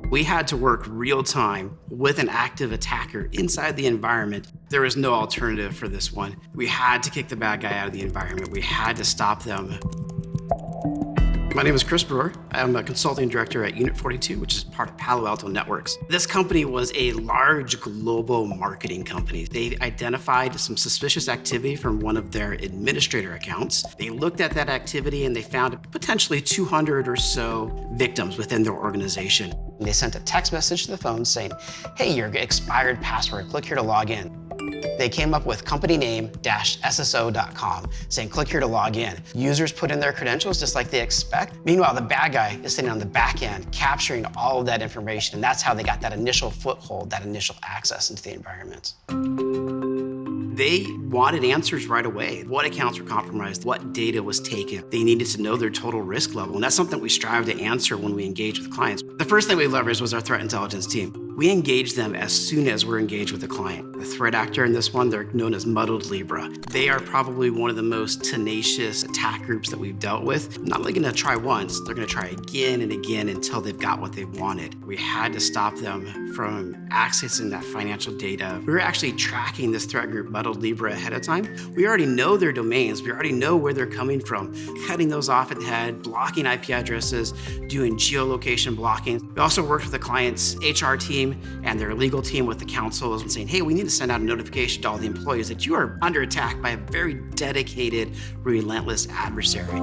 We had to work real time with an active attacker inside the environment. There was no alternative for this one. We had to kick the bad guy out of the environment. We had to stop them. My name is Chris Brewer. I'm a consulting director at Unit 42, which is part of Palo Alto Networks. This company was a large global marketing company. They identified some suspicious activity from one of their administrator accounts. They looked at that activity and they found potentially 200 or so victims within their organization. They sent a text message to the phone saying, hey, your expired password, click here to log in. They came up with companyname-sso.com saying, click here to log in. Users put in their credentials just like they expect. Meanwhile, the bad guy is sitting on the back end capturing all of that information, and that's how they got that initial foothold, that initial access into the environment. They wanted answers right away. What accounts were compromised? What data was taken? They needed to know their total risk level, and that's something we strive to answer when we engage with clients. The first thing we leveraged was our threat intelligence team. We engage them as soon as we're engaged with the client. The threat actor in this one, they're known as Muddled Libra. They are probably one of the most tenacious attack groups that we've dealt with. Not only gonna try once, they're gonna try again and again until they've got what they wanted. We had to stop them from accessing that financial data. We were actually tracking this threat group, Muddled Libra, ahead of time. We already know their domains. We already know where they're coming from. Cutting those off at the head, blocking IP addresses, doing geolocation blocking. We also worked with the client's HR team and their legal team with the council and saying, hey, we need to send out a notification to all the employees that you are under attack by a very dedicated, relentless adversary.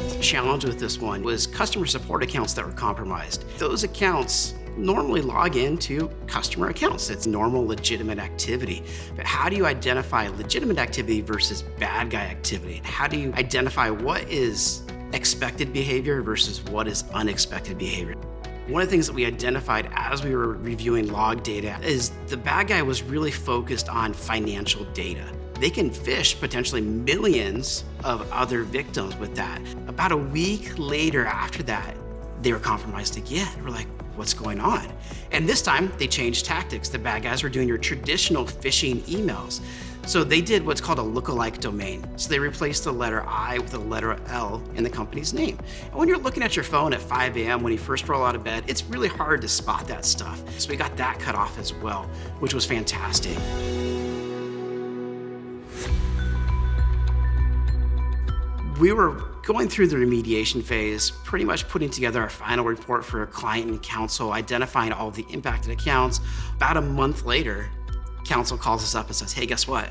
The challenge with this one was customer support accounts that were compromised. Those accounts normally log into customer accounts. It's normal, legitimate activity. But how do you identify legitimate activity versus bad guy activity? How do you identify what is expected behavior versus what is unexpected behavior? One of the things that we identified as we were reviewing log data is the bad guy was really focused on financial data. They can fish potentially millions of other victims with that. About a week later after that, they were compromised again. We're like, what's going on? And this time they changed tactics. The bad guys were doing your traditional phishing emails. So they did what's called a lookalike domain. So they replaced the letter I with the letter L in the company's name. And when you're looking at your phone at 5 a.m. when you first roll out of bed, it's really hard to spot that stuff. So we got that cut off as well, which was fantastic. We were going through the remediation phase, pretty much putting together our final report for a client and counsel, identifying all the impacted accounts. About a month later, counsel calls us up and says, hey, guess what?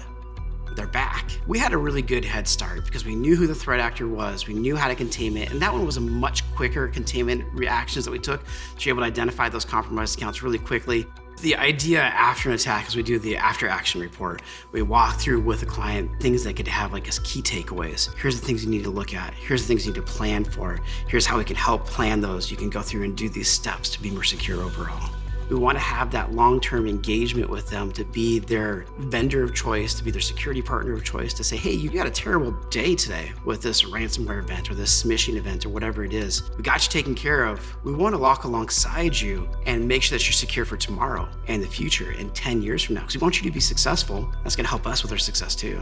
They're back. We had a really good head start because we knew who the threat actor was, we knew how to contain it, and that one was a much quicker containment reactions that we took to be able to identify those compromised accounts really quickly. The idea after an attack is we do the after action report. We walk through with the client things they could have like as key takeaways. Here's the things you need to look at. Here's the things you need to plan for. Here's how we can help plan those. You can go through and do these steps to be more secure overall. We want to have that long-term engagement with them to be their vendor of choice, to be their security partner of choice, to say, hey, you got a terrible day today with this ransomware event or this smishing event or whatever it is. We got you taken care of. We want to walk alongside you and make sure that you're secure for tomorrow and the future and 10 years from now, because we want you to be successful. That's going to help us with our success too.